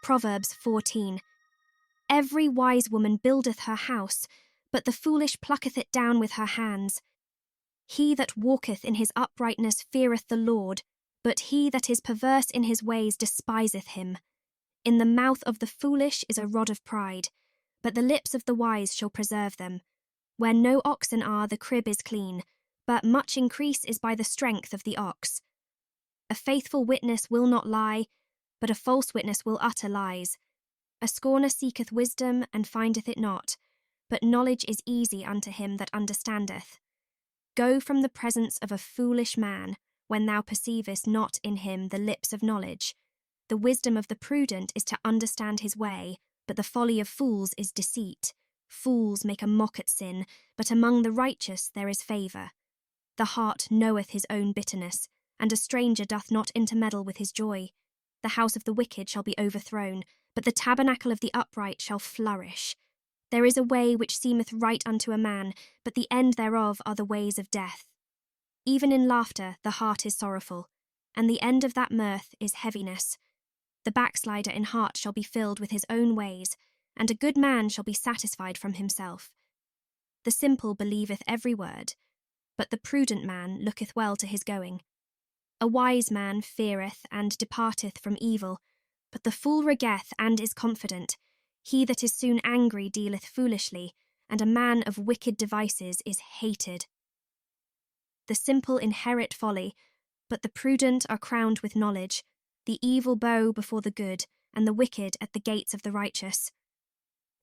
Proverbs 14. Every wise woman buildeth her house, but the foolish plucketh it down with her hands. He that walketh in his uprightness feareth the Lord, but he that is perverse in his ways despiseth him. In the mouth of the foolish is a rod of pride, but the lips of the wise shall preserve them. Where no oxen are, the crib is clean, but much increase is by the strength of the ox. A faithful witness will not lie, but a false witness will utter lies. A scorner seeketh wisdom, and findeth it not, but knowledge is easy unto him that understandeth. Go from the presence of a foolish man, when thou perceivest not in him the lips of knowledge. The wisdom of the prudent is to understand his way, but the folly of fools is deceit. Fools make a mock at sin, but among the righteous there is favour. The heart knoweth his own bitterness, and a stranger doth not intermeddle with his joy. The house of the wicked shall be overthrown, but the tabernacle of the upright shall flourish. There is a way which seemeth right unto a man, but the end thereof are the ways of death. Even in laughter the heart is sorrowful, and the end of that mirth is heaviness. The backslider in heart shall be filled with his own ways, and a good man shall be satisfied from himself. The simple believeth every word, but the prudent man looketh well to his going. A wise man feareth and departeth from evil, but the fool regeth and is confident. He that is soon angry dealeth foolishly, and a man of wicked devices is hated. The simple inherit folly, but the prudent are crowned with knowledge. The evil bow before the good, and the wicked at the gates of the righteous.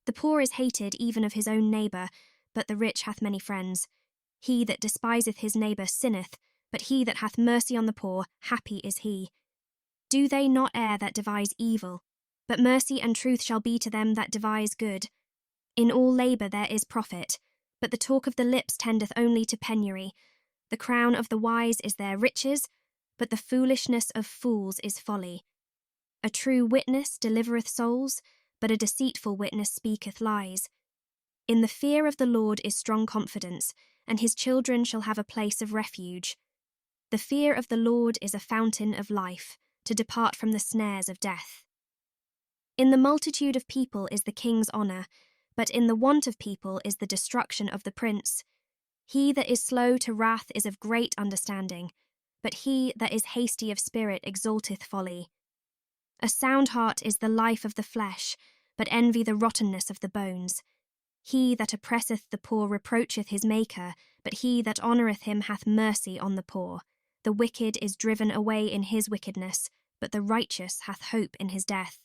The poor is hated even of his own neighbour, but the rich hath many friends. He that despiseth his neighbour sinneth, but he that hath mercy on the poor, happy is he. Do they not err that devise evil? But mercy and truth shall be to them that devise good. In all labour there is profit, but the talk of the lips tendeth only to penury. The crown of the wise is their riches, but the foolishness of fools is folly. A true witness delivereth souls, but a deceitful witness speaketh lies. In the fear of the Lord is strong confidence, and his children shall have a place of refuge. The fear of the Lord is a fountain of life, to depart from the snares of death. In the multitude of people is the king's honour, but in the want of people is the destruction of the prince. He that is slow to wrath is of great understanding, but he that is hasty of spirit exalteth folly. A sound heart is the life of the flesh, but envy the rottenness of the bones. He that oppresseth the poor reproacheth his Maker, but he that honoureth him hath mercy on the poor. The wicked is driven away in his wickedness, but the righteous hath hope in his death.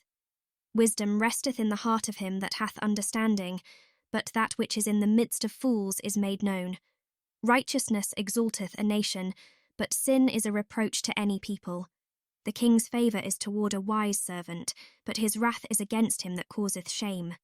Wisdom resteth in the heart of him that hath understanding, but that which is in the midst of fools is made known. Righteousness exalteth a nation, but sin is a reproach to any people. The king's favour is toward a wise servant, but his wrath is against him that causeth shame.